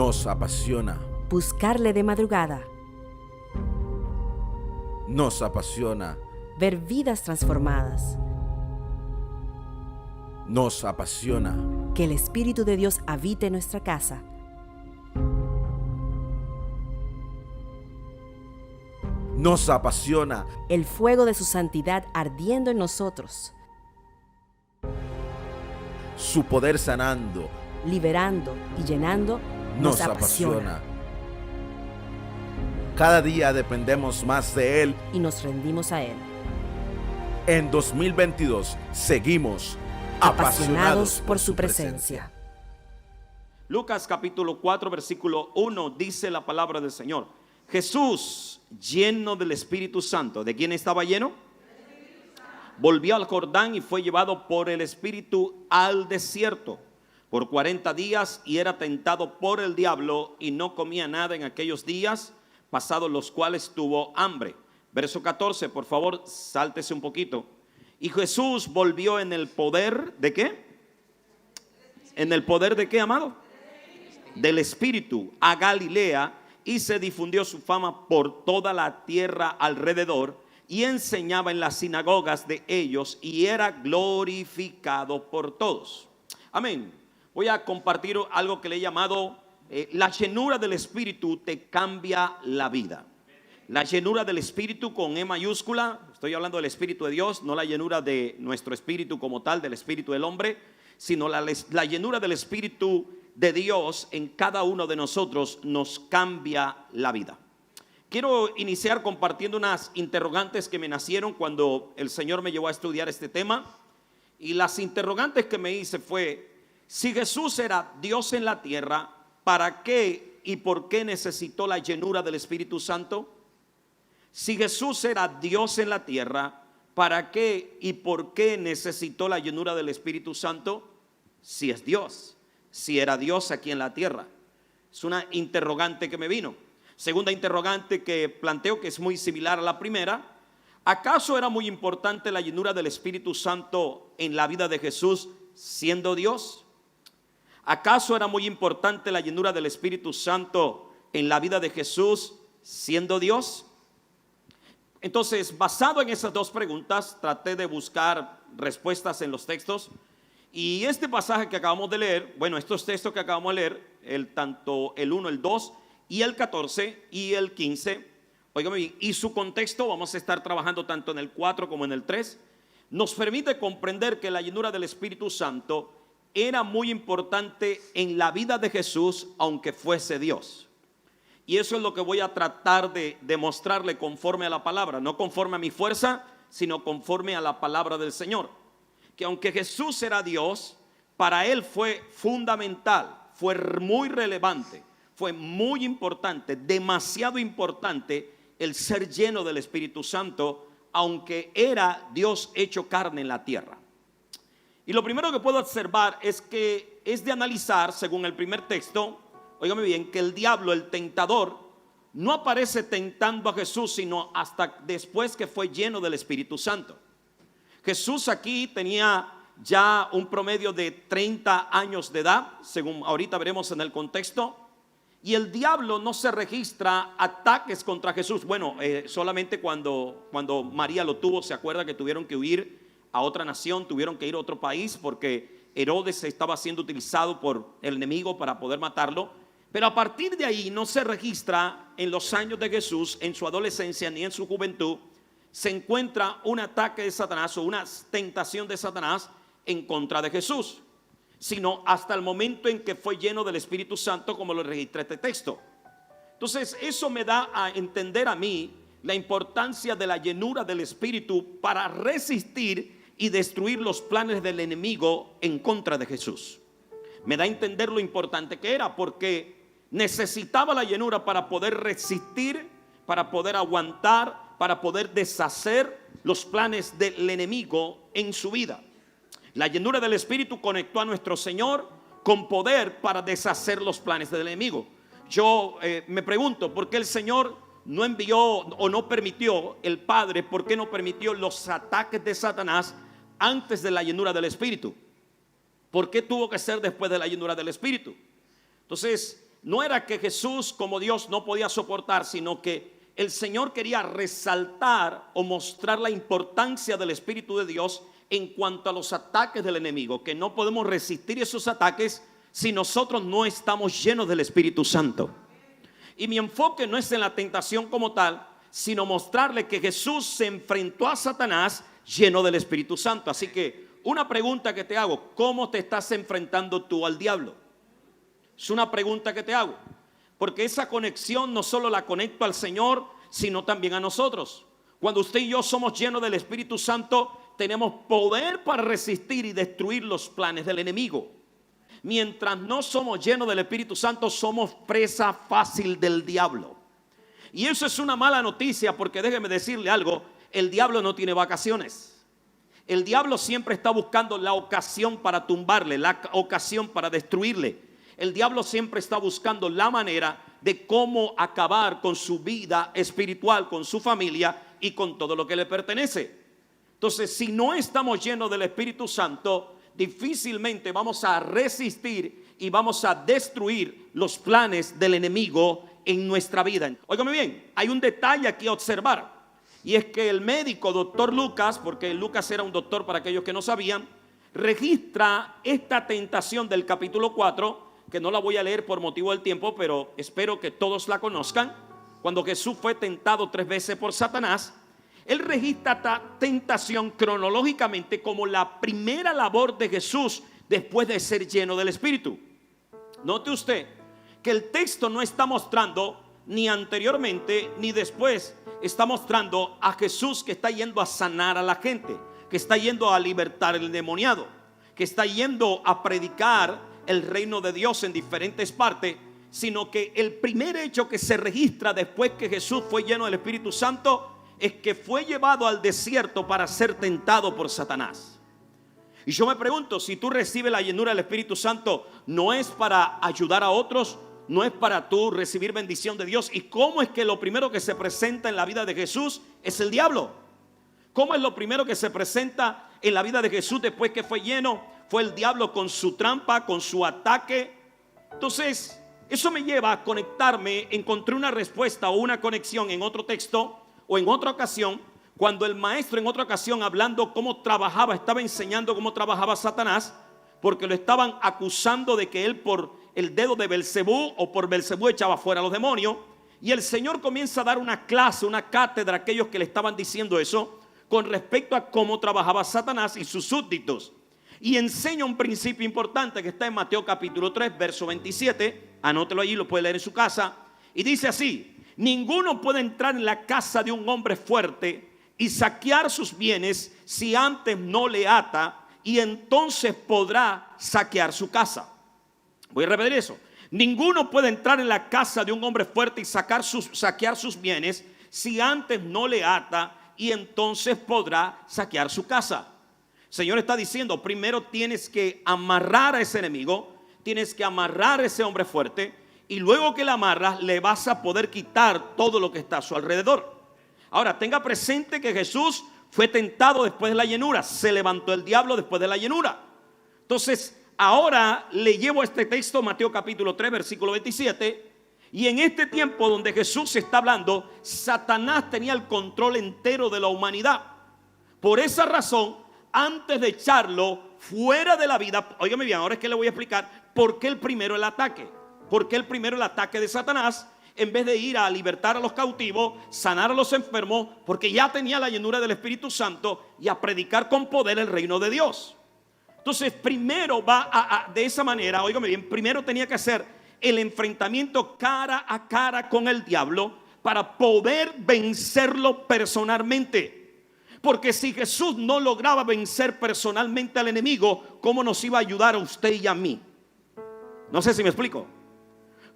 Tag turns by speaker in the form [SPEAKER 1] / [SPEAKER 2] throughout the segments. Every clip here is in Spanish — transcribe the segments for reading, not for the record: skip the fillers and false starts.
[SPEAKER 1] Nos apasiona.
[SPEAKER 2] Buscarle de madrugada.
[SPEAKER 1] Nos apasiona.
[SPEAKER 2] Ver vidas transformadas.
[SPEAKER 1] Nos apasiona.
[SPEAKER 2] Que el Espíritu de Dios habite en nuestra casa.
[SPEAKER 1] Nos apasiona.
[SPEAKER 2] El fuego de su santidad ardiendo en nosotros.
[SPEAKER 1] Su poder sanando.
[SPEAKER 2] Liberando y llenando.
[SPEAKER 1] Nos apasiona. Cada día dependemos más de Él.
[SPEAKER 2] Y nos rendimos a Él.
[SPEAKER 1] En 2022 seguimos
[SPEAKER 2] apasionados por su presencia.
[SPEAKER 3] Lucas capítulo 4 versículo 1 dice la palabra del Señor: Jesús, lleno del Espíritu Santo. ¿De quién estaba lleno? Volvió al Jordán y fue llevado por el Espíritu al desierto por 40 días y era tentado por el diablo y no comía nada en aquellos días, pasados los cuales tuvo hambre. Verso 14, por favor, sáltese un poquito. Y Jesús volvió en el poder ¿de qué? ¿En el poder de qué, amado? Del Espíritu a Galilea, y se difundió su fama por toda la tierra alrededor, y enseñaba en las sinagogas de ellos, y era glorificado por todos. Amén. Voy a compartir algo que le he llamado la llenura del Espíritu te cambia la vida. La llenura del Espíritu con E mayúscula, estoy hablando del Espíritu de Dios, no la llenura de nuestro espíritu como tal, del espíritu del hombre, sino la llenura del Espíritu de Dios en cada uno de nosotros nos cambia la vida. Quiero iniciar compartiendo unas interrogantes que me nacieron cuando el Señor me llevó a estudiar este tema. Y las interrogantes que me hice fue: si Jesús era Dios en la tierra, ¿para qué y por qué necesitó la llenura del Espíritu Santo? Si Jesús era Dios en la tierra, ¿para qué y por qué necesitó la llenura del Espíritu Santo? Si es Dios, si era Dios aquí en la tierra. Es una interrogante que me vino. Segunda interrogante que planteo, que es muy similar a la primera: ¿acaso era muy importante la llenura del Espíritu Santo en la vida de Jesús siendo Dios? ¿Acaso era muy importante la llenura del Espíritu Santo en la vida de Jesús siendo Dios? Entonces, basado en esas dos preguntas, traté de buscar respuestas en los textos. Y este pasaje que acabamos de leer, bueno, estos textos que acabamos de leer, tanto el 1, el 2 y el 14 y el 15, óigame bien, y su contexto, vamos a estar trabajando tanto en el 4 como en el 3, nos permite comprender que la llenura del Espíritu Santo era muy importante en la vida de Jesús, aunque fuese Dios. Y eso es lo que voy a tratar de demostrarle conforme a la palabra, no conforme a mi fuerza, sino conforme a la palabra del Señor. Que aunque Jesús era Dios, para Él fue fundamental, fue muy relevante, fue muy importante, demasiado importante el ser lleno del Espíritu Santo, aunque era Dios hecho carne en la tierra. Y lo primero que puedo observar es que es de analizar, según el primer texto, óigame bien, que el diablo, el tentador, no aparece tentando a Jesús sino hasta después que fue lleno del Espíritu Santo. Jesús aquí tenía ya un promedio de 30 años de edad, según ahorita veremos en el contexto, y el diablo no se registra ataques contra Jesús. Bueno, solamente cuando María lo tuvo, se acuerda que tuvieron que huir a otra nación, tuvieron que ir a otro país porque Herodes estaba siendo utilizado por el enemigo para poder matarlo. Pero a partir de ahí no se registra en los años de Jesús, en su adolescencia ni en su juventud, se encuentra un ataque de Satanás o una tentación de Satanás en contra de Jesús, sino hasta el momento en que fue lleno del Espíritu Santo, como lo registra este texto. Entonces eso me da a entender a mí la importancia de la llenura del Espíritu para resistir y destruir los planes del enemigo en contra de Jesús. Me da a entender lo importante que era, porque necesitaba la llenura para poder resistir, para poder aguantar, para poder deshacer los planes del enemigo en su vida. La llenura del Espíritu conectó a nuestro Señor con poder para deshacer los planes del enemigo. Yo me pregunto, ¿por qué el Señor no envió o no permitió, el Padre, por qué no permitió los ataques de Satanás antes de la llenura del Espíritu? ¿Por qué tuvo que ser después de la llenura del Espíritu? Entonces, no era que Jesús como Dios no podía soportar, sino que el Señor quería resaltar o mostrar la importancia del Espíritu de Dios en cuanto a los ataques del enemigo, que no podemos resistir esos ataques si nosotros no estamos llenos del Espíritu Santo. Y mi enfoque no es en la tentación como tal, sino mostrarle que Jesús se enfrentó a Satanás lleno del Espíritu Santo. Así que una pregunta que te hago: ¿cómo te estás enfrentando tú al diablo? Es una pregunta que te hago, porque esa conexión no solo la conecto al Señor, sino también a nosotros. Cuando usted y yo somos llenos del Espíritu Santo, tenemos poder para resistir y destruir los planes del enemigo. Mientras no somos llenos del Espíritu Santo, somos presa fácil del diablo. Y eso es una mala noticia, porque déjeme decirle algo: el diablo no tiene vacaciones. El diablo siempre está buscando la ocasión para tumbarle, la ocasión para destruirle. El diablo siempre está buscando la manera de cómo acabar con su vida espiritual, con su familia y con todo lo que le pertenece. Entonces, si no estamos llenos del Espíritu Santo, difícilmente vamos a resistir y vamos a destruir los planes del enemigo en nuestra vida. Óigame bien, hay un detalle aquí a observar, y es que el médico doctor Lucas, porque Lucas era un doctor para aquellos que no sabían, registra esta tentación del capítulo 4, que no la voy a leer por motivo del tiempo, pero espero que todos la conozcan. Cuando Jesús fue tentado 3 veces por Satanás, él registra esta tentación cronológicamente como la primera labor de Jesús después de ser lleno del Espíritu. Note usted que el texto no está mostrando ni anteriormente ni después, está mostrando a Jesús que está yendo a sanar a la gente, que está yendo a libertar el endemoniado, que está yendo a predicar el reino de Dios en diferentes partes, sino que el primer hecho que se registra después que Jesús fue lleno del Espíritu Santo es que fue llevado al desierto para ser tentado por Satanás. Y yo me pregunto, si tú recibes la llenura del Espíritu Santo, ¿no es para ayudar a otros? ¿No es para tú recibir bendición de Dios? ¿Y cómo es que lo primero que se presenta en la vida de Jesús es el diablo? ¿Cómo es lo primero que se presenta en la vida de Jesús después que fue lleno? Fue el diablo con su trampa, con su ataque. Entonces, eso me lleva a conectarme. Encontré una respuesta o una conexión en otro texto o en otra ocasión, cuando el maestro en otra ocasión, hablando cómo trabajaba, estaba enseñando cómo trabajaba Satanás, porque lo estaban acusando de que él por el dedo de Belcebú o por Belcebú echaba fuera a los demonios. Y el Señor comienza a dar una clase, una cátedra a aquellos que le estaban diciendo eso con respecto a cómo trabajaba Satanás y sus súbditos. Y enseña un principio importante que está en Mateo capítulo 3, verso 27. Anótelo allí, lo puede leer en su casa. Y dice así: ninguno puede entrar en la casa de un hombre fuerte y saquear sus bienes si antes no le ata, y entonces podrá saquear su casa. Voy a repetir eso. Ninguno puede entrar en la casa de un hombre fuerte y saquear sus bienes si antes no le ata, y entonces podrá saquear su casa. El Señor está diciendo: primero tienes que amarrar a ese enemigo, tienes que amarrar a ese hombre fuerte, y luego que le amarras le vas a poder quitar todo lo que está a su alrededor. Ahora, tenga presente que Jesús fue tentado después de la llenura, se levantó el diablo después de la llenura. Entonces, ahora le llevo este texto, Mateo capítulo 3, versículo 27, y en este tiempo donde Jesús está hablando, Satanás tenía el control entero de la humanidad. Por esa razón, antes de echarlo fuera de la vida, óigame bien, ahora es que le voy a explicar por qué el primero el ataque. ¿Por qué el primero el ataque de Satanás? En vez de ir a libertar a los cautivos, sanar a los enfermos, porque ya tenía la llenura del Espíritu Santo, y a predicar con poder el reino de Dios. Entonces primero va de esa manera, óigame bien, primero tenía que hacer el enfrentamiento cara a cara con el diablo para poder vencerlo personalmente. Porque si Jesús no lograba vencer personalmente al enemigo, ¿cómo nos iba a ayudar a usted y a mí? No sé si me explico.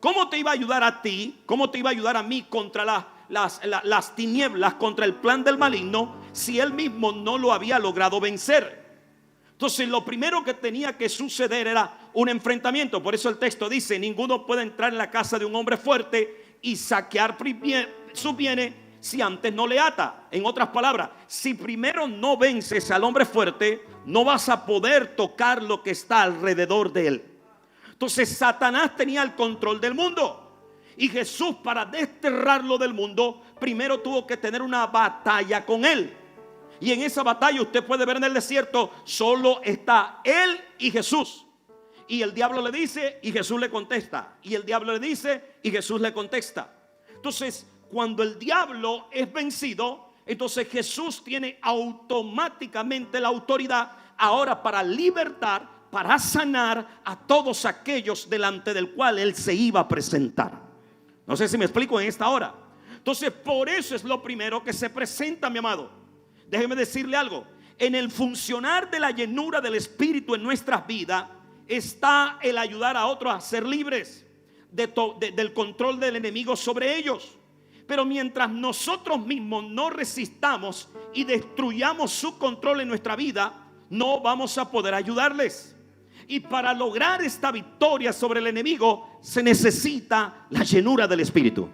[SPEAKER 3] ¿Cómo te iba a ayudar a ti? ¿Cómo te iba a ayudar a mí contra las tinieblas, contra el plan del maligno, si él mismo no lo había logrado vencer? Entonces lo primero que tenía que suceder era un enfrentamiento. Por eso el texto dice: ninguno puede entrar en la casa de un hombre fuerte y saquear sus bienes si antes no le ata. En otras palabras, si primero no vences al hombre fuerte, no vas a poder tocar lo que está alrededor de él. Entonces Satanás tenía el control del mundo. Y Jesús, para desterrarlo del mundo, primero tuvo que tener una batalla con él. Y en esa batalla usted puede ver en el desierto, solo está él y Jesús. Y el diablo le dice y Jesús le contesta. Y el diablo le dice y Jesús le contesta. Entonces, cuando el diablo es vencido, entonces Jesús tiene automáticamente la autoridad ahora para libertar, para sanar a todos aquellos delante del cual él se iba a presentar. No sé si me explico en esta hora. Entonces, por eso es lo primero que se presenta, mi amado. Déjeme decirle algo. En el funcionar de la llenura del Espíritu en nuestras vidas está el ayudar a otros a ser libres del control del enemigo sobre ellos. Pero mientras nosotros mismos no resistamos y destruyamos su control en nuestra vida, no vamos a poder ayudarles. Y para lograr esta victoria sobre el enemigo se necesita la llenura del Espíritu.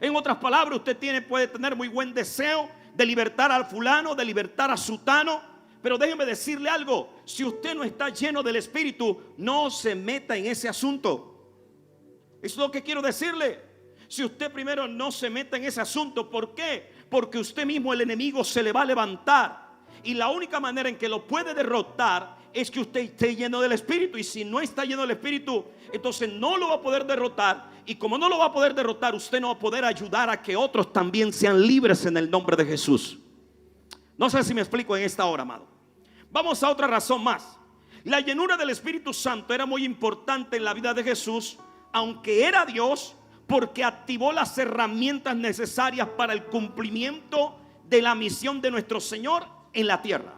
[SPEAKER 3] En otras palabras, usted puede tener muy buen deseo de libertar al fulano, de libertar a sutano, pero déjeme decirle algo: si usted no está lleno del Espíritu, no se meta en ese asunto. Eso es lo que quiero decirle. Si usted primero no se meta en ese asunto, ¿por qué? Porque usted mismo, el enemigo, se le va a levantar. Y la única manera en que lo puede derrotar es que usted esté lleno del Espíritu. Y si no está lleno del Espíritu, entonces no lo va a poder derrotar. Y como no lo va a poder derrotar, usted no va a poder ayudar a que otros también sean libres en el nombre de Jesús. No sé si me explico en esta hora, amado. Vamos a otra razón más. La llenura del Espíritu Santo era muy importante en la vida de Jesús, aunque era Dios, porque activó las herramientas necesarias para el cumplimiento de la misión de nuestro Señor en la tierra.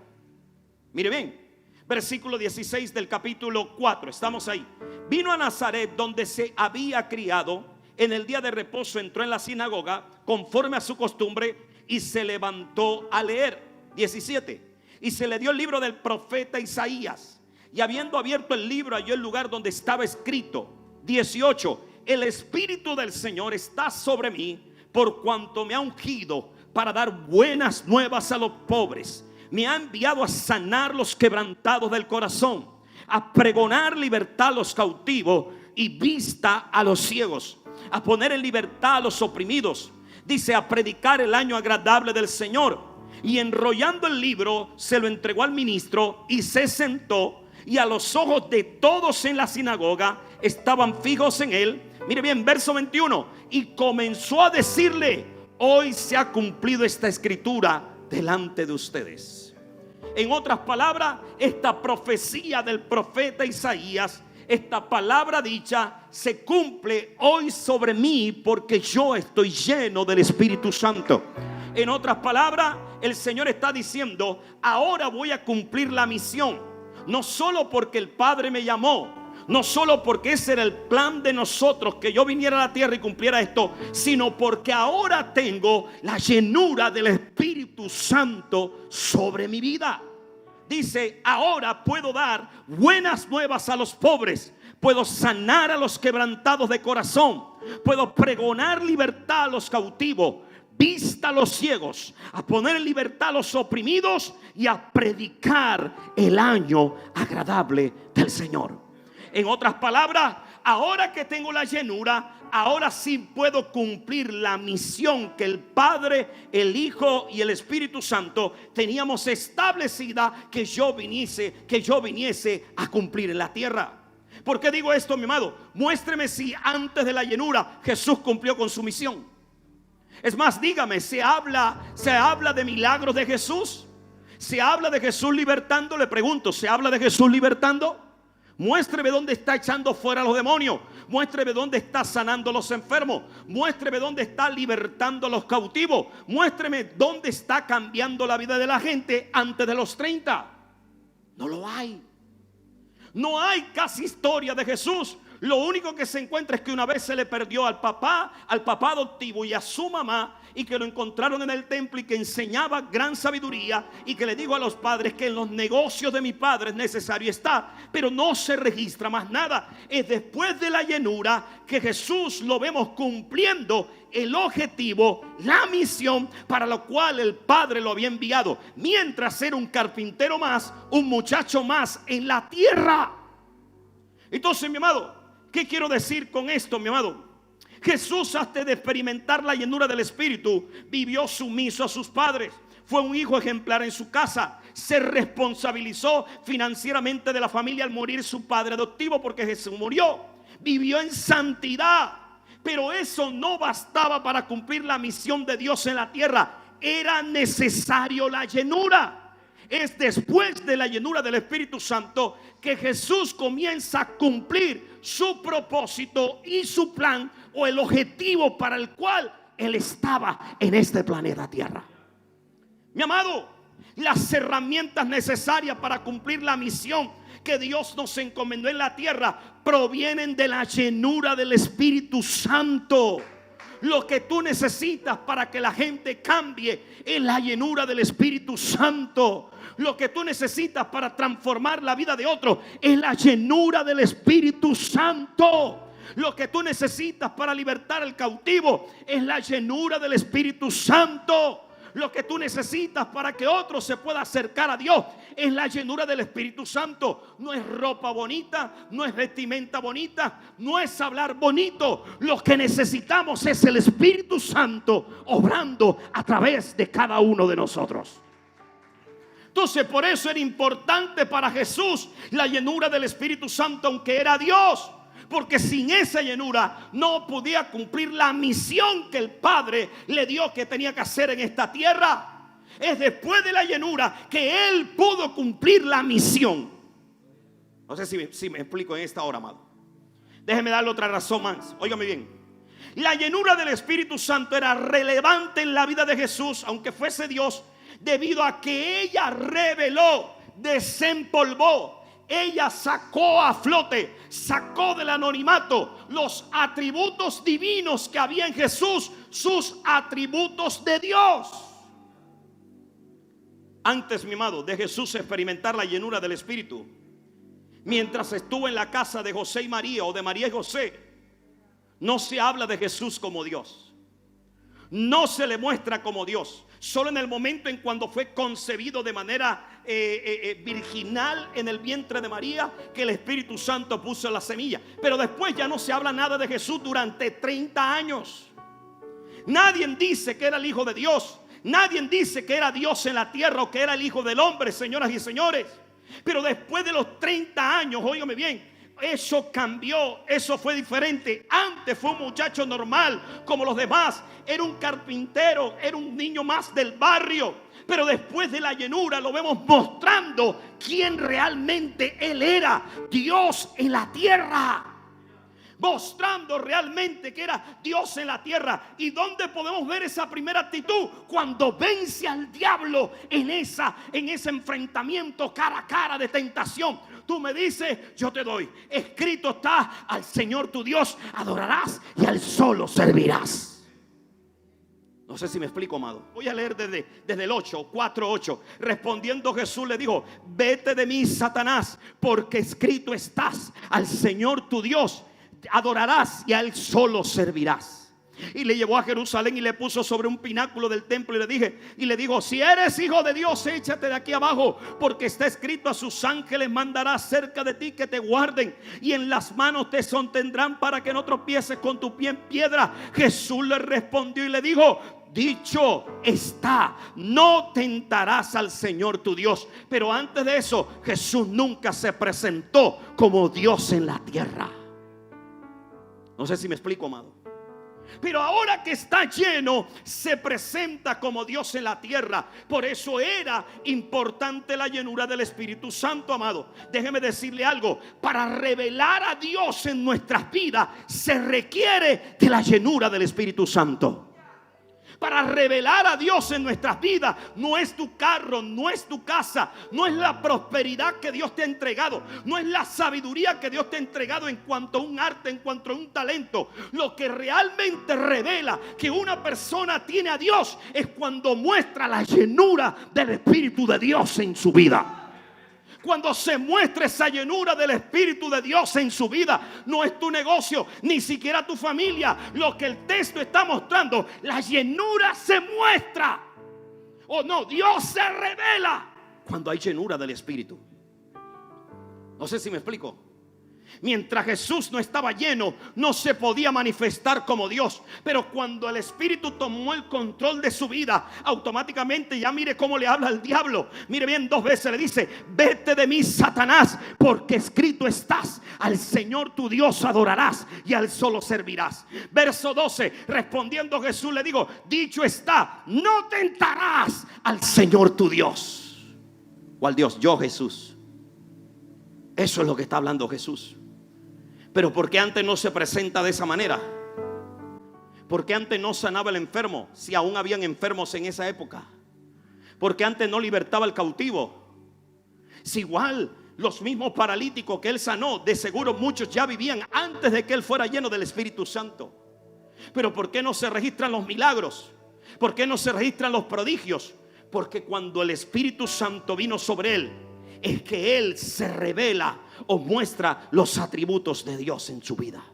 [SPEAKER 3] Mire bien, versículo 16 del capítulo 4, estamos ahí. Vino a Nazaret, donde se había criado. En el día de reposo entró en la sinagoga conforme a su costumbre y se levantó a leer. 17. Y se le dio el libro del profeta Isaías, y habiendo abierto el libro halló el lugar donde estaba escrito. 18. El Espíritu del Señor está sobre mí, por cuanto me ha ungido para dar buenas nuevas a los pobres. Me ha enviado a sanar los quebrantados del corazón, a pregonar libertad a los cautivos y vista a los ciegos, a poner en libertad a los oprimidos. Dice, a predicar el año agradable del Señor. Y enrollando el libro se lo entregó al ministro y se sentó, y a los ojos de todos en la sinagoga estaban fijos en él. Mire bien, verso 21. Y comenzó a decirle: hoy se ha cumplido esta escritura delante de ustedes. En otras palabras, esta profecía del profeta Isaías, esta palabra dicha, se cumple hoy sobre mí, porque yo estoy lleno del Espíritu Santo. En otras palabras, el Señor está diciendo: ahora voy a cumplir la misión. No solo porque el Padre me llamó, no solo porque ese era el plan de nosotros, que yo viniera a la tierra y cumpliera esto, sino porque ahora tengo la llenura del Espíritu Santo sobre mi vida. Dice, ahora puedo dar buenas nuevas a los pobres, puedo sanar a los quebrantados de corazón, puedo pregonar libertad a los cautivos, vista a los ciegos, a poner en libertad a los oprimidos y a predicar el año agradable del Señor. En otras palabras, ahora que tengo la llenura, ahora sí puedo cumplir la misión que el Padre, el Hijo y el Espíritu Santo teníamos establecida que yo viniese a cumplir en la tierra. ¿Por qué digo esto, mi amado? Muéstreme si antes de la llenura Jesús cumplió con su misión. Es más, dígame, ¿se habla de milagros de Jesús? ¿Se habla de Jesús libertando? Le pregunto, ¿se habla de Jesús libertando? Muéstreme dónde está echando fuera a los demonios. Muéstreme dónde está sanando a los enfermos. Muéstreme dónde está libertando a los cautivos. Muéstreme dónde está cambiando la vida de la gente antes de los 30. No lo hay. No hay casi historia de Jesús. Lo único que se encuentra es que una vez se le perdió al papá adoptivo y a su mamá, y que lo encontraron en el templo y que enseñaba gran sabiduría, y que le dijo a los padres que en los negocios de mi padre es necesario estar, pero no se registra más nada. Es después de la llenura que Jesús lo vemos cumpliendo el objetivo, la misión para lo cual el Padre lo había enviado, mientras era un carpintero más, un muchacho más en la tierra. Entonces, mi amado, ¿qué quiero decir con esto, mi amado? Jesús, antes de experimentar la llenura del Espíritu, vivió sumiso a sus padres. Fue un hijo ejemplar en su casa. Se responsabilizó financieramente de la familia al morir su padre adoptivo, porque Jesús murió. Vivió en santidad. Pero eso no bastaba para cumplir la misión de Dios en la tierra. Era necesario la llenura. Es después de la llenura del Espíritu Santo que Jesús comienza a cumplir su propósito y su plan, o el objetivo para el cual Él estaba en este planeta Tierra. Mi amado, las herramientas necesarias para cumplir la misión que Dios nos encomendó en la tierra provienen de la llenura del Espíritu Santo. Lo que tú necesitas para que la gente cambie es la llenura del Espíritu Santo. Lo que tú necesitas para transformar la vida de otro es la llenura del Espíritu Santo. Lo que tú necesitas para libertar al cautivo es la llenura del Espíritu Santo. Lo que tú necesitas para que otro se pueda acercar a Dios es la llenura del Espíritu Santo. No es ropa bonita, no es vestimenta bonita, no es hablar bonito. Lo que necesitamos es el Espíritu Santo obrando a través de cada uno de nosotros. Entonces, por eso era importante para Jesús la llenura del Espíritu Santo, aunque era Dios. Porque sin esa llenura no podía cumplir la misión que el Padre le dio que tenía que hacer en esta tierra. Es después de la llenura que Él pudo cumplir la misión. No sé si me explico en esta hora, amado. Déjeme darle otra razón más. Óigame bien. La llenura del Espíritu Santo era relevante en la vida de Jesús, aunque fuese Dios, debido a que ella reveló, desempolvó. Ella sacó a flote, sacó del anonimato los atributos divinos que había en Jesús, sus atributos de Dios. Antes, mi amado, de Jesús experimentar la llenura del Espíritu, mientras estuvo en la casa de José y María, o de María y José, no se habla de Jesús como Dios. No se le muestra como Dios. Solo en el momento en cuando fue concebido de manera virginal en el vientre de María, que el Espíritu Santo puso la semilla. Pero después ya no se habla nada de Jesús durante 30 años. Nadie dice que era el Hijo de Dios. Nadie dice que era Dios en la tierra o que era el Hijo del Hombre, señoras y señores. Pero después de los 30 años, óigame bien, eso cambió, eso fue diferente. Antes fue un muchacho normal como los demás. Era un carpintero, era un niño más del barrio. Pero después de la llenura lo vemos mostrando quién realmente Él era, Dios en la tierra. Mostrando realmente que era Dios en la tierra. ¿Y dónde podemos ver esa primera actitud? Cuando vence al diablo en ese enfrentamiento cara a cara de tentación. Tú me dices, yo te doy. Escrito está: al Señor tu Dios adorarás y al solo servirás. No sé si me explico, amado. Voy a leer desde el 4:8. Respondiendo Jesús le dijo: vete de mí, Satanás, porque escrito estás: al Señor tu Dios adorarás y a Él solo servirás. Y le llevó a Jerusalén y le puso sobre un pináculo del templo y le dijo: si eres hijo de Dios, échate de aquí abajo, porque está escrito: a sus ángeles mandará cerca de ti que te guarden, y en las manos te sostendrán para que no tropieces con tu pie en piedra. Jesús le respondió y le dijo: dicho está, no tentarás al Señor tu Dios. Pero antes de eso, Jesús nunca se presentó como Dios en la tierra. No sé si me explico, amado. Pero ahora que está lleno, se presenta como Dios en la tierra. Por eso era importante la llenura del Espíritu Santo, amado. Déjeme decirle algo: para revelar a Dios en nuestras vidas se requiere de la llenura del Espíritu Santo. Para revelar a Dios en nuestras vidas, no es tu carro, no es tu casa, no es la prosperidad que Dios te ha entregado, no es la sabiduría que Dios te ha entregado en cuanto a un arte, en cuanto a un talento. Lo que realmente revela que una persona tiene a Dios es cuando muestra la llenura del Espíritu de Dios en su vida. Cuando se muestra esa llenura del Espíritu de Dios en su vida, no es tu negocio, ni siquiera tu familia. Lo que el texto está mostrando, la llenura se muestra. O no, Dios se revela cuando hay llenura del Espíritu. No sé si me explico. Mientras Jesús no estaba lleno, no se podía manifestar como Dios. Pero cuando el Espíritu tomó el control de su vida, automáticamente ya mire cómo le habla al diablo. Mire bien, 2 veces le dice: vete de mí, Satanás, porque escrito estás: al Señor tu Dios adorarás y al solo servirás. Verso 12, respondiendo Jesús le digo: dicho está, no tentarás al Señor tu Dios. ¿Cuál Dios? Yo, Jesús. Eso es lo que está hablando Jesús. Pero ¿por qué antes no se presenta de esa manera? ¿Por qué antes no sanaba el enfermo, si aún habían enfermos en esa época? ¿Por qué antes no libertaba al cautivo? Si igual los mismos paralíticos que él sanó, de seguro muchos ya vivían antes de que él fuera lleno del Espíritu Santo. Pero ¿por qué no se registran los milagros? ¿Por qué no se registran los prodigios? Porque cuando el Espíritu Santo vino sobre él, es que él se revela o muestra los atributos de Dios en su vida.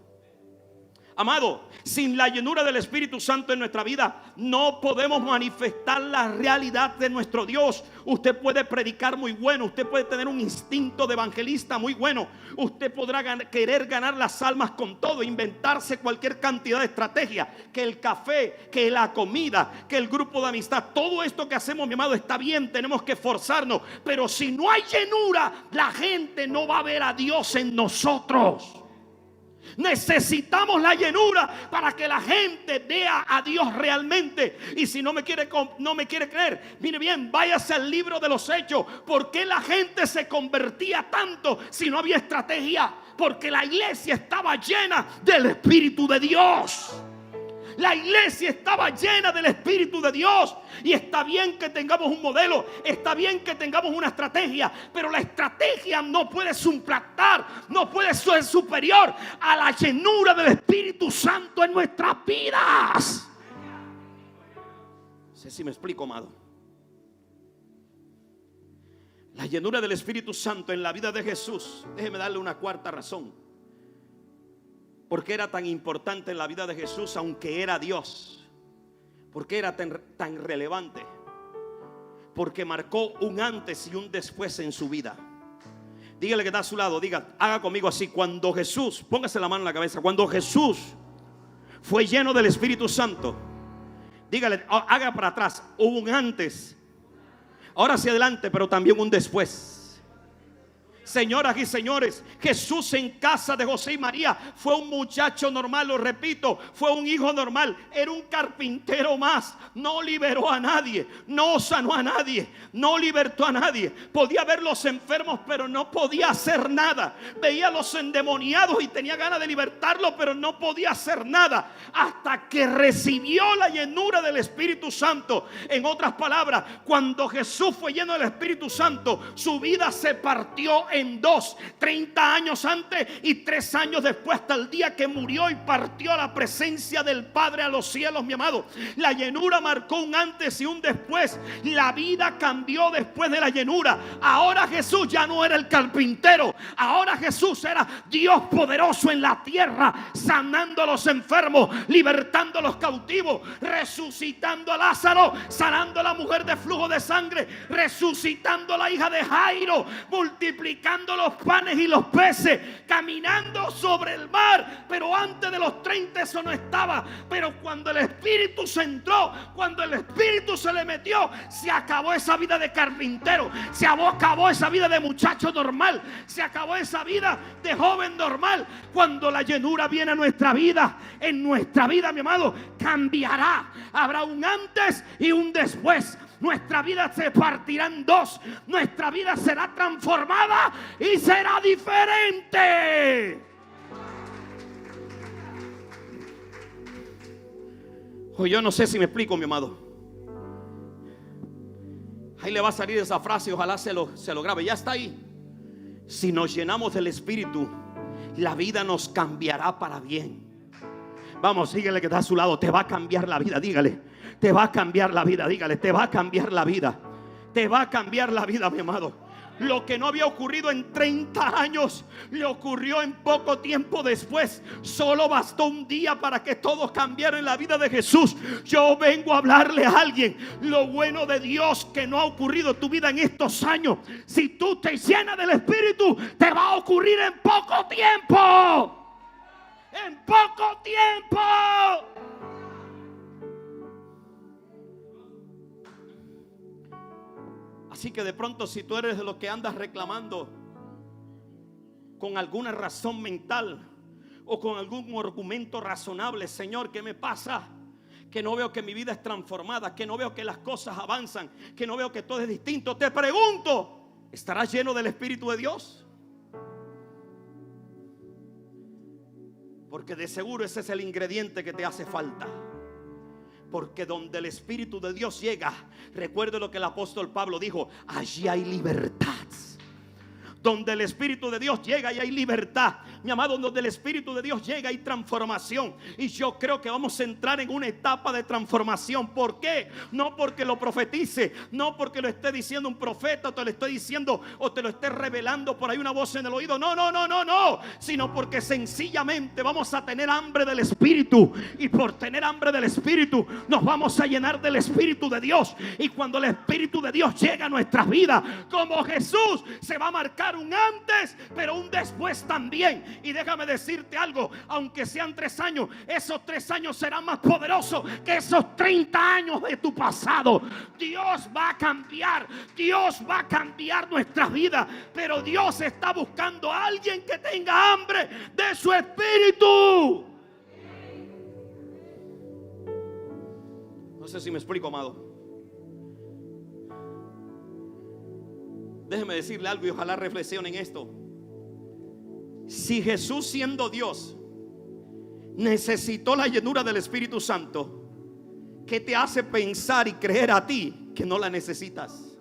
[SPEAKER 3] Amado, sin la llenura del Espíritu Santo en nuestra vida, no podemos manifestar la realidad de nuestro Dios. Usted puede predicar muy bueno, usted puede tener un instinto de evangelista muy bueno, usted podrá querer ganar las almas con todo, inventarse cualquier cantidad de estrategia, que el café, que la comida, que el grupo de amistad. Todo esto que hacemos, mi amado, está bien, tenemos que esforzarnos, pero si no hay llenura, la gente no va a ver a Dios en nosotros. Necesitamos la llenura para que la gente vea a Dios realmente. Y si no me quiere creer, mire bien, váyase al libro de los Hechos. ¿Por qué la gente se convertía tanto si no había estrategia? Porque la iglesia estaba llena del Espíritu de Dios. La iglesia estaba llena del Espíritu de Dios. Y está bien que tengamos un modelo, está bien que tengamos una estrategia, pero la estrategia no puede suplantar, no puede ser superior a la llenura del Espíritu Santo en nuestras vidas. No sé si me explico, amado. La llenura del Espíritu Santo en la vida de Jesús, déjeme darle una cuarta razón. ¿Por qué era tan importante en la vida de Jesús, aunque era Dios? ¿Por qué era tan relevante? Porque marcó un antes y un después en su vida. Dígale que está a su lado, diga, haga conmigo así: cuando Jesús, póngase la mano en la cabeza, cuando Jesús fue lleno del Espíritu Santo, dígale, haga para atrás, hubo un antes, ahora hacia adelante, pero también un después. Señoras y señores, Jesús en casa de José y María fue un muchacho normal, lo repito, fue un hijo normal, era un carpintero más. No liberó a nadie, no sanó a nadie, no libertó a nadie. Podía ver los enfermos, pero no podía hacer nada. Veía a los endemoniados y tenía ganas de libertarlos, pero no podía hacer nada hasta que recibió la llenura del Espíritu Santo. En otras palabras, cuando Jesús fue lleno del Espíritu Santo, su vida se partió en dos: 30 años antes y 3 años después, hasta el día que murió y partió a la presencia del Padre a los cielos, mi amado. La llenura marcó un antes y un después. La vida cambió después de la llenura. Ahora Jesús ya no era el carpintero, ahora Jesús era Dios poderoso en la tierra, sanando a los enfermos, libertando a los cautivos, resucitando a Lázaro, sanando a la mujer de flujo de sangre, resucitando a la hija de Jairo, multiplicando los panes y los peces, caminando sobre el mar. Pero antes de los 30 eso no estaba. Pero cuando el Espíritu se entró, cuando el Espíritu se le metió, se acabó esa vida de carpintero, se acabó esa vida de muchacho normal, se acabó esa vida de joven normal. Cuando la llenura viene a nuestra vida, en nuestra vida, mi amado, cambiará. Habrá un antes y un después. Nuestra vida se partirá en dos. Nuestra vida será transformada y será diferente. O yo no sé si me explico, mi amado. Ahí le va a salir esa frase, ojalá se lo grabe. Ya está ahí. Si nos llenamos del Espíritu, la vida nos cambiará para bien. Vamos, síguele que está a su lado. Te va a cambiar la vida, dígale. Te va a cambiar la vida, dígale. Te va a cambiar la vida. Te va a cambiar la vida, mi amado. Lo que no había ocurrido en 30 años le ocurrió en poco tiempo después. Solo bastó un día para que todo cambiara en la vida de Jesús. Yo vengo a hablarle a alguien lo bueno de Dios que no ha ocurrido en tu vida en estos años. Si tú te llenas del Espíritu, te va a ocurrir en poco tiempo. En poco tiempo. Así que de pronto, si tú eres de los que andas reclamando con alguna razón mental o con algún argumento razonable: Señor, ¿qué me pasa? Que no veo que mi vida es transformada, que no veo que las cosas avanzan, que no veo que todo es distinto. Te pregunto, ¿estarás lleno del Espíritu de Dios? Porque de seguro ese es el ingrediente que te hace falta. Porque donde el Espíritu de Dios llega, recuerde lo que el apóstol Pablo dijo: allí hay libertad. Donde el Espíritu de Dios llega y hay libertad, mi amado, donde el Espíritu de Dios llega hay transformación. Y yo creo que vamos a entrar en una etapa de transformación. ¿Por qué? No porque lo profetice, no porque lo esté diciendo un profeta, o te lo esté diciendo o te lo esté revelando por ahí una voz en el oído. No, sino porque sencillamente vamos a tener hambre del Espíritu. Y por tener hambre del Espíritu nos vamos a llenar del Espíritu de Dios. Y cuando el Espíritu de Dios llega a nuestras vidas, como Jesús, se va a marcar un antes, pero un después también. Y déjame decirte algo: aunque sean 3 años, esos 3 años serán más poderosos que esos 30 años de tu pasado. Dios va a cambiar, Dios va a cambiar nuestras vidas, pero Dios está buscando a alguien que tenga hambre de su Espíritu. No sé si me explico, amado. Déjeme decirle algo y ojalá reflexionen en esto. Si Jesús, siendo Dios, necesitó la llenura del Espíritu Santo, ¿qué te hace pensar y creer a ti que no la necesitas?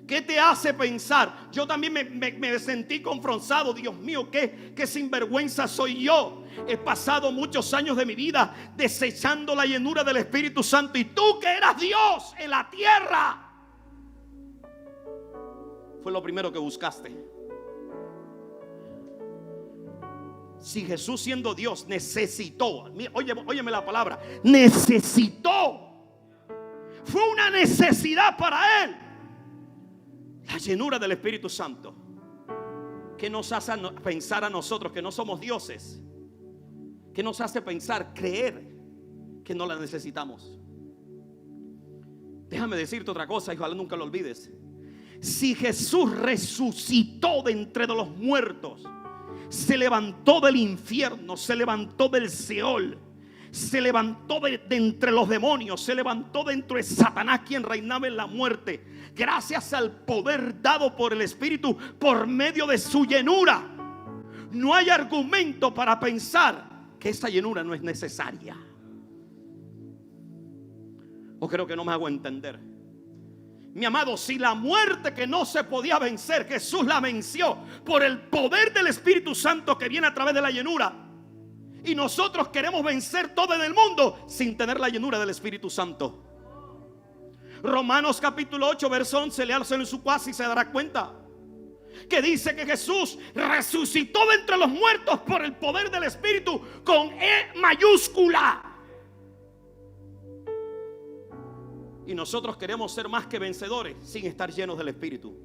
[SPEAKER 3] ¿Qué te hace pensar? Yo también me sentí confrontado. Dios mío, qué sinvergüenza soy yo. He pasado muchos años de mi vida desechando la llenura del Espíritu Santo. Y tú, que eras Dios en la tierra, fue lo primero que buscaste. Si Jesús, siendo Dios, necesitó, óyeme la palabra, necesitó, fue una necesidad para Él la llenura del Espíritu Santo. ¿Qué nos hace pensar a nosotros que no somos dioses? ¿Qué nos hace pensar, creer que no la necesitamos? Déjame decirte otra cosa y ojalá nunca lo olvides. Si Jesús resucitó de entre los muertos, se levantó del infierno, se levantó del Seol, se levantó de entre los demonios, se levantó dentro de Satanás, quien reinaba en la muerte, gracias al poder dado por el Espíritu por medio de su llenura. No hay argumento para pensar que esa llenura no es necesaria. O creo que no me hago entender. Mi amado, si la muerte que no se podía vencer, Jesús la venció por el poder del Espíritu Santo que viene a través de la llenura, y nosotros queremos vencer todo en el mundo sin tener la llenura del Espíritu Santo. Romanos capítulo 8 verso 11, léalo en su casa y se dará cuenta que dice que Jesús resucitó de entre los muertos por el poder del Espíritu con E mayúscula. Y nosotros queremos ser más que vencedores sin estar llenos del Espíritu.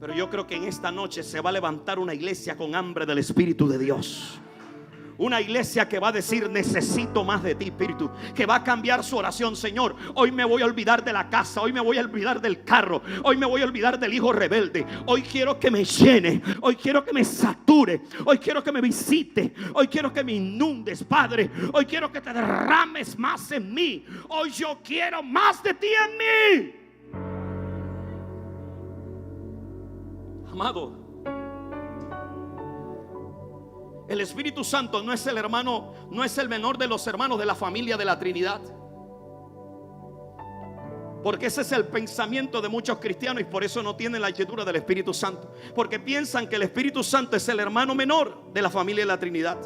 [SPEAKER 3] Pero yo creo que en esta noche se va a levantar una iglesia con hambre del Espíritu de Dios. Una iglesia que va a decir: necesito más de ti, Espíritu. Que va a cambiar su oración: Señor, hoy me voy a olvidar de la casa, hoy me voy a olvidar del carro, hoy me voy a olvidar del hijo rebelde. Hoy quiero que me llene, hoy quiero que me sature, hoy quiero que me visite, hoy quiero que me inundes, Padre. Hoy quiero que te derrames más en mí. Hoy yo quiero más de ti en mí. Amado, el Espíritu Santo no es el hermano, no es el menor de los hermanos de la familia de la Trinidad. Porque ese es el pensamiento de muchos cristianos y por eso no tienen la llenura del Espíritu Santo. Porque piensan que el Espíritu Santo es el hermano menor de la familia de la Trinidad.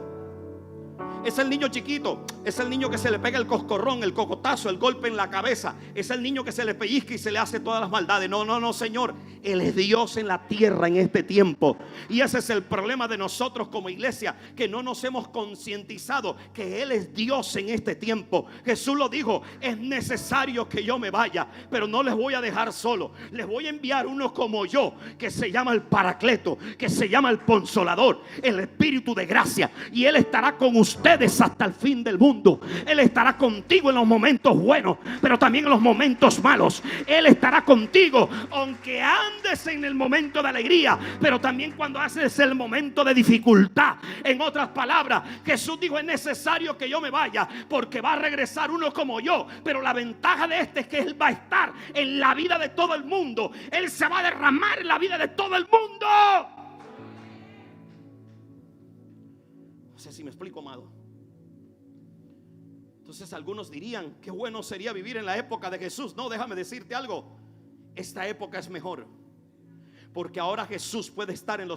[SPEAKER 3] Es el niño chiquito, es el niño que se le pega el coscorrón, el cocotazo, el golpe en la cabeza. Es el niño que se le pellizca y se le hace todas las maldades. No, no, no, Señor. Él es Dios en la tierra en este tiempo. Y ese es el problema de nosotros como iglesia, que no nos hemos concientizado que Él es Dios en este tiempo. Jesús lo dijo: es necesario que yo me vaya, pero no les voy a dejar solo. Les voy a enviar uno como yo, que se llama el Paracleto, que se llama el Consolador, el Espíritu de gracia. Y Él estará con ustedes hasta el fin del mundo. Él estará contigo en los momentos buenos, pero también en los momentos malos. Él estará contigo aunque andes en el momento de alegría, pero también cuando haces el momento de dificultad. En otras palabras, Jesús dijo: es necesario que yo me vaya, porque va a regresar uno como yo. Pero la ventaja de este es que Él va a estar en la vida de todo el mundo. Él se va a derramar en la vida de todo el mundo. No sé si me explico, amado. Entonces algunos dirían: qué bueno sería vivir en la época de Jesús. No, déjame decirte algo. Esta época es mejor, porque ahora Jesús puede estar en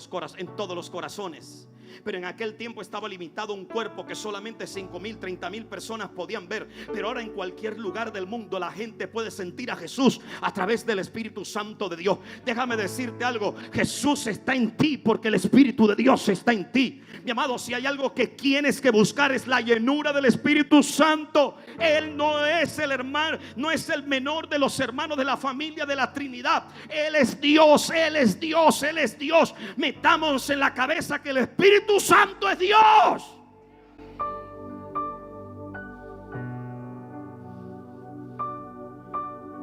[SPEAKER 3] todos los corazones. Pero en aquel tiempo estaba limitado un cuerpo que solamente 5,000, 30,000 personas podían ver. Pero ahora en cualquier lugar del mundo la gente puede sentir a Jesús a través del Espíritu Santo de Dios. Déjame decirte algo: Jesús está en ti porque el Espíritu de Dios está en ti. Mi amado, si hay algo que tienes que buscar es la llenura del Espíritu Santo. Él no es el hermano, no es el menor de los hermanos de la familia de la Trinidad. Él es Dios, Él es Dios, Él es Dios. Metamos en la cabeza que el Espíritu Santo es Dios.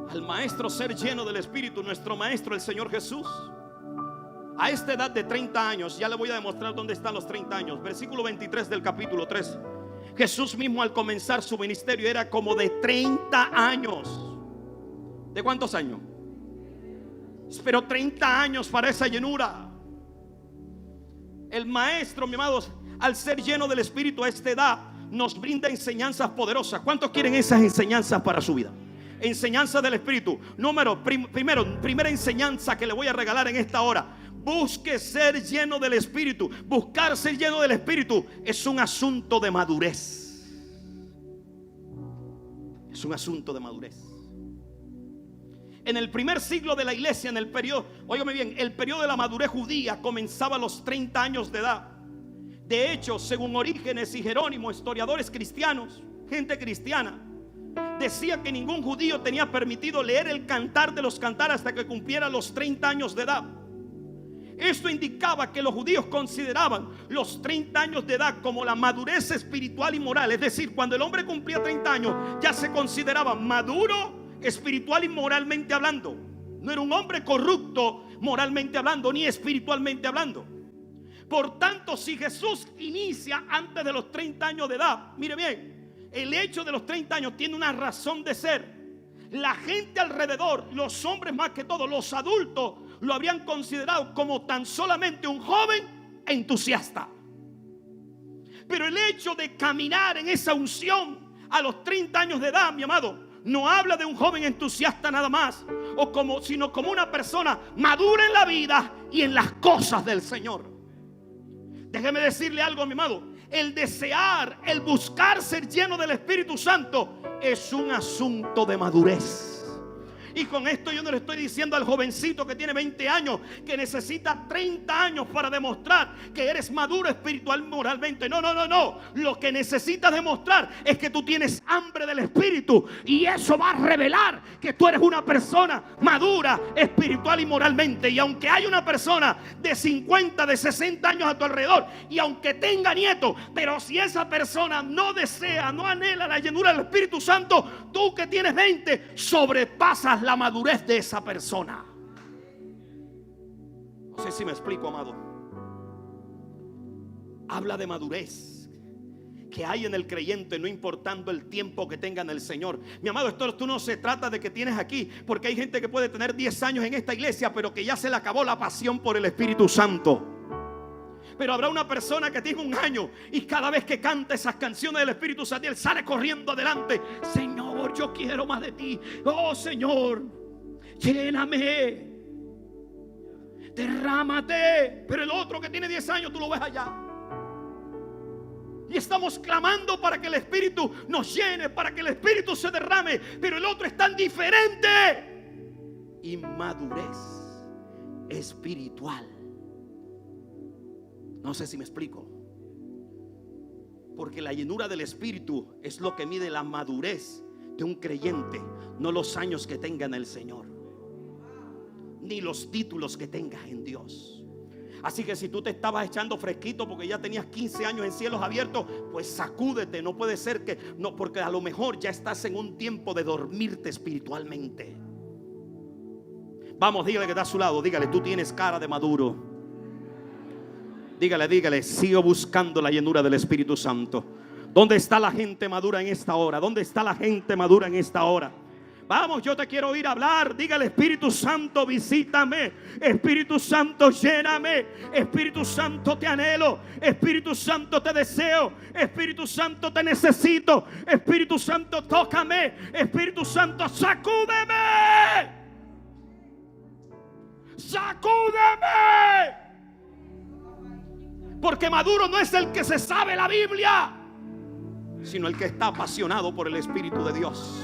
[SPEAKER 3] Al maestro ser lleno del Espíritu, nuestro maestro el Señor Jesús, a esta edad de 30 años, ya le voy a demostrar dónde están los 30 años. Versículo 23 del capítulo 3. Jesús mismo al comenzar su ministerio era como de 30 años. ¿De cuántos años? Esperó 30 años para esa llenura. El maestro, mi amados, al ser lleno del Espíritu a esta edad, nos brinda enseñanzas poderosas. ¿Cuántos quieren esas enseñanzas para su vida? Enseñanza del Espíritu. Primera enseñanza que le voy a regalar en esta hora: busque ser lleno del Espíritu. Buscar ser lleno del Espíritu es un asunto de madurez. Es un asunto de madurez. En el primer siglo de la iglesia, en el periodo, óigame bien, el periodo de la madurez judía comenzaba a los 30 años de edad. De hecho, según Orígenes y Jerónimo, historiadores cristianos, gente cristiana, decía que ningún judío tenía permitido leer el Cantar de los Cantares hasta que cumpliera los 30 años de edad. Esto indicaba que los judíos consideraban los 30 años de edad como la madurez espiritual y moral. Es decir, cuando el hombre cumplía 30 años, ya se consideraba maduro espiritual y moralmente hablando. No era un hombre corrupto moralmente hablando, ni espiritualmente hablando. Por tanto, si Jesús inicia antes de los 30 años de edad, mire bien, el hecho de los 30 años tiene una razón de ser. La gente alrededor, los hombres más que todo, los adultos, lo habrían considerado como tan solamente un joven entusiasta. Pero el hecho de caminar en esa unción a los 30 años de edad, mi amado, no habla de un joven entusiasta nada más, sino como una persona madura en la vida y en las cosas del Señor. Déjeme decirle algo, mi amado: el desear, el buscar ser lleno del Espíritu Santo es un asunto de madurez. Y con esto yo no le estoy diciendo al jovencito que tiene 20 años que necesita 30 años para demostrar que eres maduro espiritual y moralmente. No. Lo que necesitas demostrar es que tú tienes hambre del Espíritu, y eso va a revelar que tú eres una persona madura espiritual y moralmente. Y aunque hay una persona de 50, de 60 años a tu alrededor, y aunque tenga nietos, pero si esa persona no desea, no anhela la llenura del Espíritu Santo, tú que tienes 20 sobrepasas la madurez de esa persona. No sé si me explico, amado. Habla de madurez que hay en el creyente, no importando el tiempo que tenga en el Señor. Mi amado, esto no se trata de que tienes aquí, porque hay gente que puede tener 10 años en esta iglesia, pero que ya se le acabó la pasión por el Espíritu Santo. Pero habrá una persona que tiene 1 año y cada vez que canta esas canciones del Espíritu Santo, él sale corriendo adelante: Señor, yo quiero más de ti. Oh Señor, lléname, derrámate. Pero el otro que tiene 10 años, tú lo ves allá. y estamos clamando para que el Espíritu nos llene, para que el Espíritu se derrame, pero el otro es tan diferente. Inmadurez espiritual. No sé si me explico. Porque la llenura del Espíritu es lo que mide la madurez de un creyente, no los años que tenga en el Señor, ni los títulos que tengas en Dios. Así que si tú te estabas echando fresquito porque ya tenías 15 años en cielos abiertos, pues sacúdete. No puede ser que no, porque a lo mejor ya estás en un tiempo de dormirte espiritualmente. Vamos, dígale que está a su lado, dígale, tú tienes cara de maduro. Dígale, sigo buscando la llenura del Espíritu Santo. ¿Dónde está la gente madura en esta hora? ¿Dónde está la gente madura en esta hora? Vamos, yo te quiero oír hablar. Dígale, Espíritu Santo, visítame. Espíritu Santo, lléname. Espíritu Santo, te anhelo. Espíritu Santo, te deseo. Espíritu Santo, te necesito. Espíritu Santo, tócame. Espíritu Santo, sacúdeme. Sacúdeme. Porque maduro no es el que se sabe la Biblia, sino el que está apasionado por el Espíritu de Dios.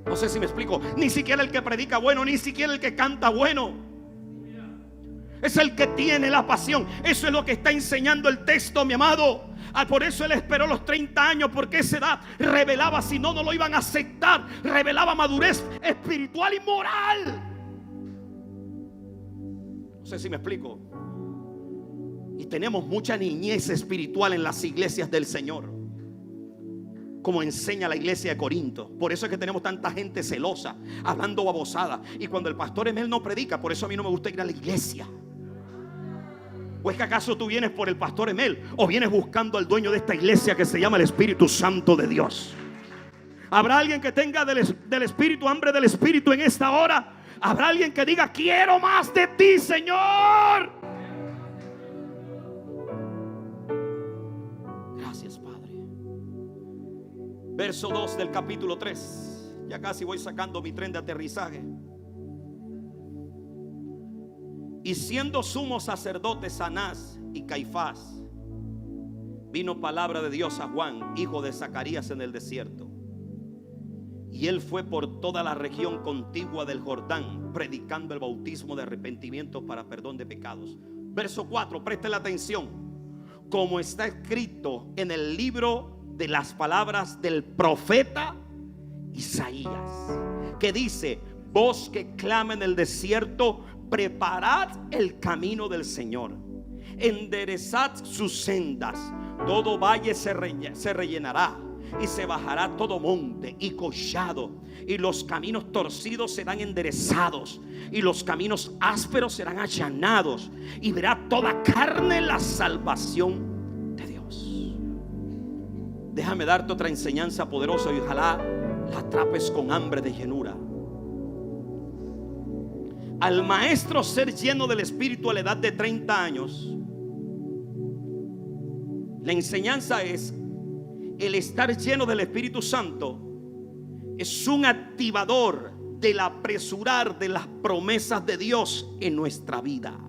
[SPEAKER 3] No sé si me explico. Ni siquiera el que predica bueno, ni siquiera el que canta bueno. Es el que tiene la pasión. Eso es lo que está enseñando el texto, mi amado. Por eso él esperó los 30 años, porque esa edad revelaba, si no, no lo iban a aceptar. Revelaba madurez espiritual y moral. No sé si me explico. Y tenemos mucha niñez espiritual en las iglesias del Señor, como enseña la iglesia de Corinto. Por eso es que tenemos tanta gente celosa, hablando babosada. Y cuando el pastor Emel no predica, por eso a mí no me gusta ir a la iglesia. ¿O es que acaso tú vienes por el pastor Emel, o vienes buscando al dueño de esta iglesia que se llama el Espíritu Santo de Dios? ¿Habrá alguien que tenga del Espíritu, hambre del Espíritu en esta hora? ¿Habrá alguien que diga, quiero más de ti, Señor? Gracias, Padre. Verso 2 del capítulo 3. Ya casi voy sacando mi tren de aterrizaje. Y siendo sumos sacerdotes Anás y Caifás, vino palabra de Dios a Juan, hijo de Zacarías, en el desierto. Y él fue por toda la región contigua del Jordán, predicando el bautismo de arrepentimiento para perdón de pecados. Verso 4, presten la atención. Como está escrito en el libro de las palabras del profeta Isaías, que dice: voz que clama en el desierto, preparad el camino del Señor, enderezad sus sendas. Todo valle se rellenará, y se bajará todo monte y collado, y los caminos torcidos serán enderezados, y los caminos ásperos serán allanados, y verá toda carne la salvación de Dios. Déjame darte otra enseñanza poderosa, y ojalá la atrapes con hambre de llenura. Al maestro ser lleno del Espíritu a la edad de 30 años, la enseñanza es: el estar lleno del Espíritu Santo es un activador del apresurar de las promesas de Dios en nuestra vida.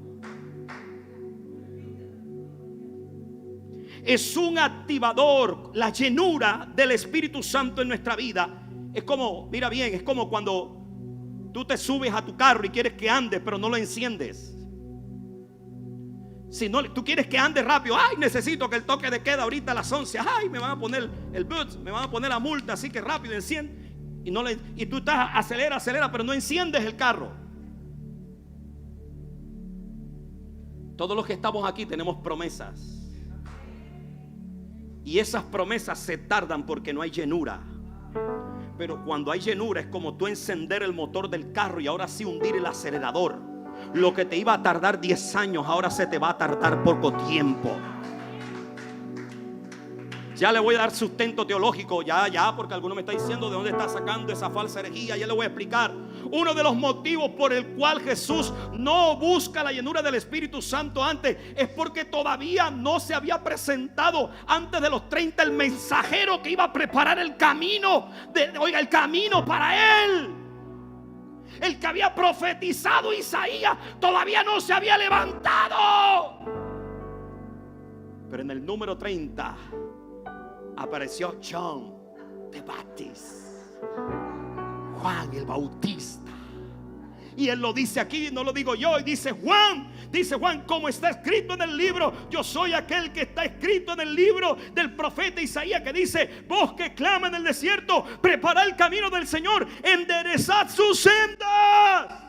[SPEAKER 3] Es un activador. La llenura del Espíritu Santo en nuestra vida es como, mira bien, es como cuando tú te subes a tu carro y quieres que ande, pero no lo enciendes. Si no, tú quieres que ande rápido. Ay, necesito que el toque de queda ahorita a las 11. Ay, me van a poner el boots, me van a poner la multa, así que rápido enciende. Y tú estás acelera, pero no enciendes el carro. Todos los que estamos aquí tenemos promesas, y esas promesas se tardan porque no hay llenura. Pero cuando hay llenura es como tú encender el motor del carro y ahora sí hundir el acelerador. Lo que te iba a tardar 10 años ahora se te va a tardar poco tiempo. Ya le voy a dar sustento teológico, ya, porque alguno me está diciendo de dónde está sacando esa falsa herejía. Ya le voy a explicar. Uno de los motivos por el cual Jesús no busca la llenura del Espíritu Santo antes es porque todavía no se había presentado antes de los 30 el mensajero que iba a preparar el camino, el camino para él. El que había profetizado Isaías todavía no se había levantado. Pero en el número 30 apareció John the Baptist, Juan el Bautista. Y él lo dice aquí, no lo digo yo. Y dice Juan, como está escrito en el libro, yo soy aquel que está escrito en el libro del profeta Isaías, que dice: voz que clama en el desierto, preparad el camino del Señor, enderezad sus sendas.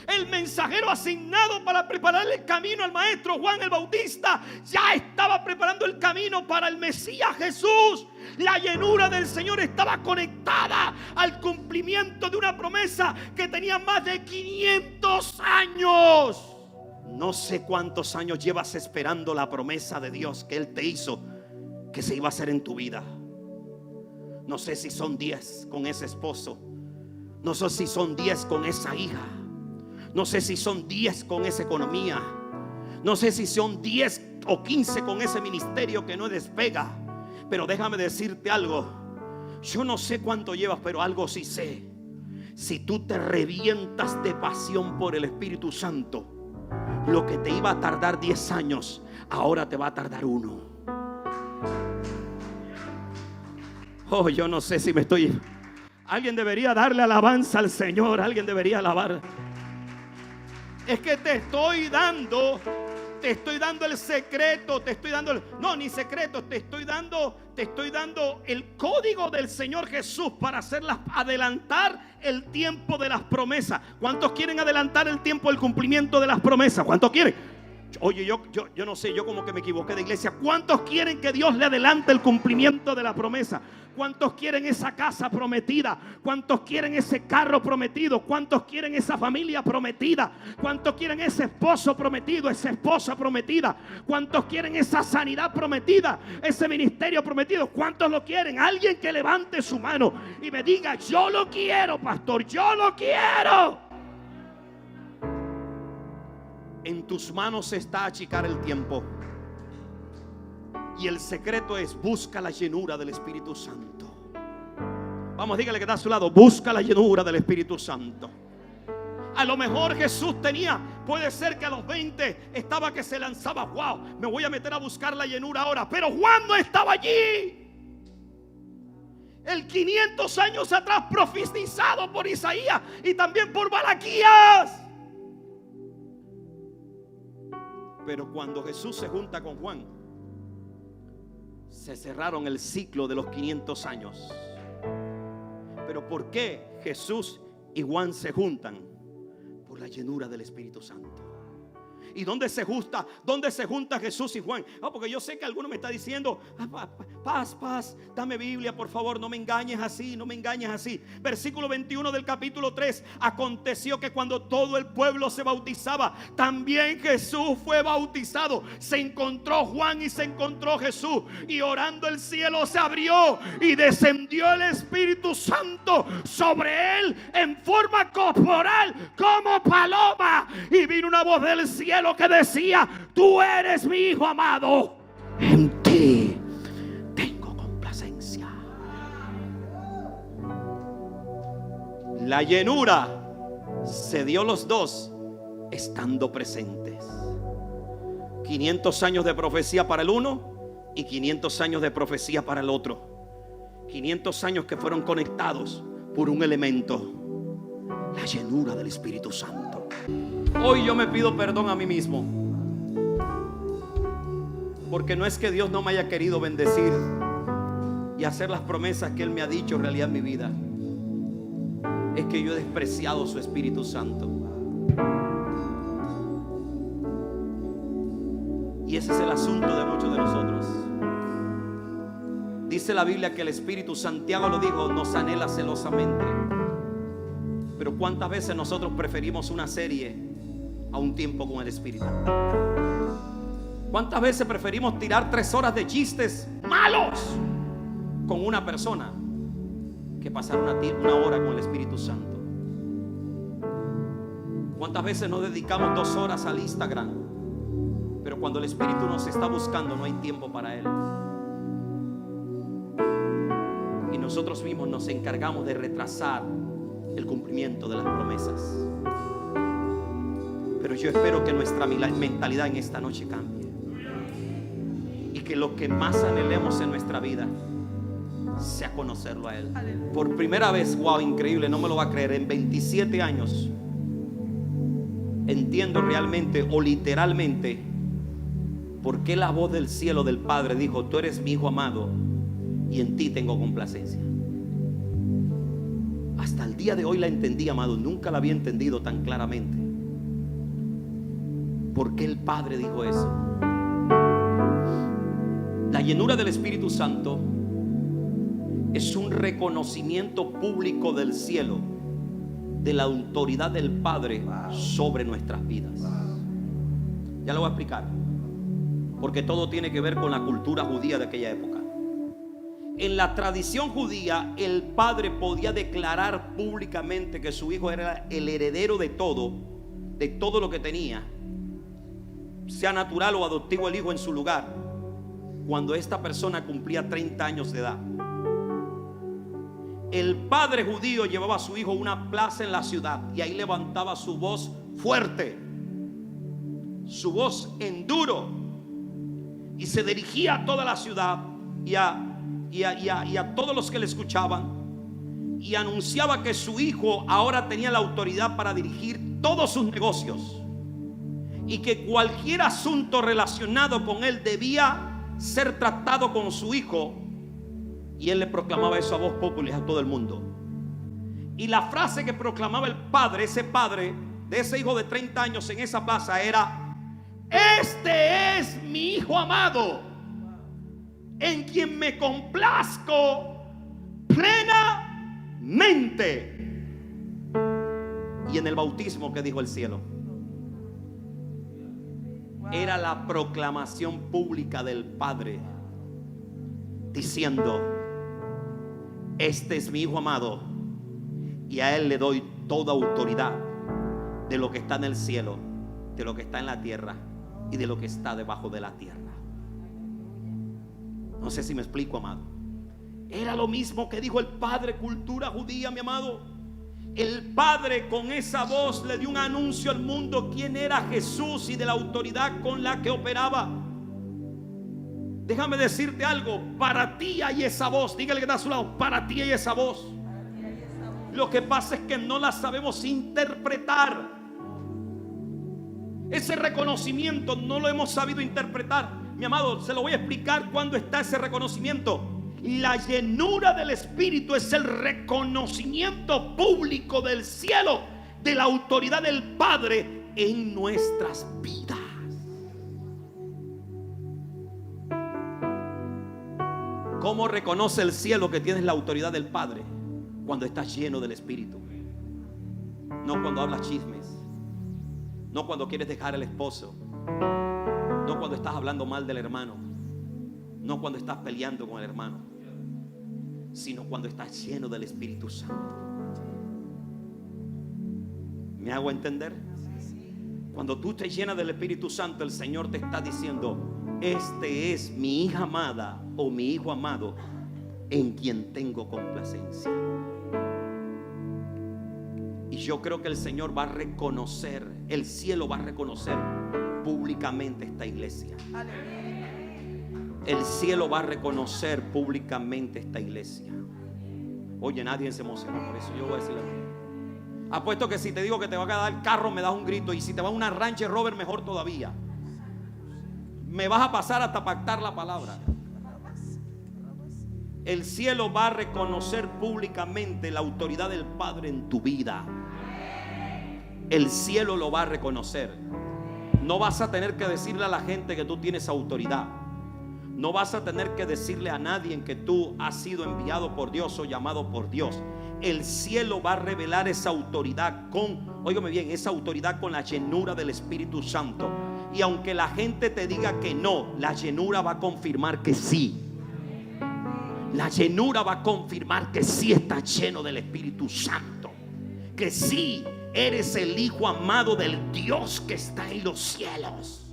[SPEAKER 3] El mensajero asignado para preparar el camino al maestro Juan el Bautista ya estaba preparando el camino para el Mesías Jesús. La llenura del Señor estaba conectada al cumplimiento de una promesa que tenía más de 500 años. No sé cuántos años llevas esperando la promesa de Dios que Él te hizo que se iba a hacer en tu vida. No sé si son 10 con ese esposo. No sé si son 10 con esa hija. No sé si son 10 con esa economía. No sé si son 10 o 15 con ese ministerio que no despega. Pero déjame decirte algo. Yo no sé cuánto llevas, pero algo sí sé. Si tú te revientas de pasión por el Espíritu Santo, lo que te iba a tardar 10 años, ahora te va a tardar 1. Oh, yo no sé si me estoy... Alguien debería darle alabanza al Señor. Alguien debería alabar. Es que te estoy dando el secreto, ni secreto, te estoy dando el código del Señor Jesús para adelantar el tiempo de las promesas. ¿Cuántos quieren adelantar el tiempo del cumplimiento de las promesas? ¿Cuántos quieren? Oye, yo no sé, yo como que me equivoqué de iglesia. ¿Cuántos quieren que Dios le adelante el cumplimiento de la promesa? ¿Cuántos quieren esa casa prometida? ¿Cuántos quieren ese carro prometido? ¿Cuántos quieren esa familia prometida? ¿Cuántos quieren ese esposo prometido, esa esposa prometida? ¿Cuántos quieren esa sanidad prometida, ese ministerio prometido? ¿Cuántos lo quieren? Alguien que levante su mano y me diga: yo lo quiero, pastor, yo lo quiero. En tus manos está achicar el tiempo. Y el secreto es: busca la llenura del Espíritu Santo. Vamos, dígale que está a su lado: busca la llenura del Espíritu Santo. A lo mejor Jesús tenía, puede ser que a los 20 estaba que se lanzaba: wow, me voy a meter a buscar la llenura ahora. Pero Juan no estaba allí. El 500 años atrás profetizado por Isaías y también por Malaquías. Pero cuando Jesús se junta con Juan, se cerraron el ciclo de los 500 años. Pero ¿por qué Jesús y Juan se juntan? Por la llenura del Espíritu Santo. ¿Y dónde se junta Jesús y Juan? Porque yo sé que alguno me está diciendo: paz, dame Biblia, por favor, no me engañes así. Versículo 21 del capítulo 3. Aconteció que cuando todo el pueblo se bautizaba, también Jesús fue bautizado. Se encontró Juan y se encontró Jesús, y orando el cielo se abrió y descendió el Espíritu Santo sobre él en forma corporal como paloma. Y vino una voz del cielo que decía: tú eres mi hijo amado, en ti tengo complacencia. La llenura se dio los dos estando presentes. 500 años de profecía para el uno y 500 años de profecía para el otro. 500 años que fueron conectados por un elemento: la llenura del Espíritu Santo. Hoy yo me pido perdón a mí mismo, porque no es que Dios no me haya querido bendecir y hacer las promesas que Él me ha dicho realidad en mi vida. Es que yo he despreciado su Espíritu Santo. Y ese es el asunto de muchos de nosotros. Dice la Biblia que el Espíritu, Santiago lo dijo, nos anhela celosamente. Pero ¿cuántas veces nosotros preferimos una serie a un tiempo con el Espíritu? ¿Cuántas veces preferimos tirar 3 horas de chistes malos con una persona que pasar una hora con el Espíritu Santo? ¿Cuántas veces nos dedicamos 2 horas al Instagram, pero cuando el Espíritu nos está buscando no hay tiempo para Él? Y nosotros mismos nos encargamos de retrasar el cumplimiento de las promesas. Pero yo espero que nuestra mentalidad en esta noche cambie. Y que lo que más anhelemos en nuestra vida sea conocerlo a Él. Por primera vez, wow, increíble, no me lo va a creer, en 27 años entiendo realmente o literalmente por qué la voz del cielo del Padre dijo: tú eres mi hijo amado y en ti tengo complacencia. Hasta el día de hoy la entendí, amado. Nunca la había entendido tan claramente. ¿Por qué el Padre dijo eso? La llenura del Espíritu Santo es un reconocimiento público del cielo de la autoridad del Padre sobre nuestras vidas. Ya lo voy a explicar, porque todo tiene que ver con la cultura judía de aquella época. En la tradición judía, el padre podía declarar públicamente que su hijo era el heredero de todo lo que tenía, sea natural o adoptivo el hijo en su lugar, cuando esta persona cumplía 30 años de edad. El padre judío llevaba a su hijo a una plaza en la ciudad y ahí levantaba su voz fuerte, su voz en duro, y se dirigía a toda la ciudad y a todos los que le escuchaban, y anunciaba que su hijo ahora tenía la autoridad para dirigir todos sus negocios y que cualquier asunto relacionado con él debía ser tratado con su hijo. Y él le proclamaba eso a voz popular a todo el mundo. Y la frase que proclamaba el padre, ese padre de ese hijo de 30 años en esa plaza, era: este es mi hijo amado, en quien me complazco plenamente. Y en el bautismo, ¿qué dijo el cielo? Era la proclamación pública del Padre diciendo: este es mi hijo amado y a él le doy toda autoridad de lo que está en el cielo, de lo que está en la tierra y de lo que está debajo de la tierra. No sé si me explico, amado. Era lo mismo que dijo el Padre, cultura judía, mi amado. El Padre con esa voz le dio un anuncio al mundo quién era Jesús y de la autoridad con la que operaba. Déjame decirte algo, para ti hay esa voz. Dígale que está a su lado: para ti hay esa voz. Lo que pasa es que no la sabemos interpretar. Ese reconocimiento no lo hemos sabido interpretar. Mi amado, se lo voy a explicar cuándo está ese reconocimiento. La llenura del Espíritu es el reconocimiento público del cielo de la autoridad del Padre en nuestras vidas. ¿Cómo reconoce el cielo que tienes la autoridad del Padre? Cuando estás lleno del Espíritu. No cuando hablas chismes, no cuando quieres dejar al esposo, no cuando estás hablando mal del hermano, no cuando estás peleando con el hermano, sino cuando estás lleno del Espíritu Santo. ¿Me hago entender? Cuando tú te llenas del Espíritu Santo, el Señor te está diciendo: este es mi hija amada o mi hijo amado en quien tengo complacencia. Y yo creo que el Señor va a reconocer, el cielo va a reconocer públicamente esta iglesia. El cielo va a reconocer públicamente esta iglesia. Oye, nadie se emocionó por eso. Yo voy a decirle: apuesto que si te digo que te va a quedar el carro, me das un grito. Y si te va a una Range Rover, mejor todavía. Me vas a pasar hasta pactar la palabra. El cielo va a reconocer públicamente la autoridad del Padre en tu vida. El cielo lo va a reconocer. No vas a tener que decirle a la gente que tú tienes autoridad. No vas a tener que decirle a nadie en que tú has sido enviado por Dios o llamado por Dios. El cielo va a revelar esa autoridad óigame bien, esa autoridad con la llenura del Espíritu Santo. Y aunque la gente te diga que no, la llenura va a confirmar que sí. La llenura va a confirmar que sí está lleno del Espíritu Santo, que sí eres el hijo amado del Dios que está en los cielos.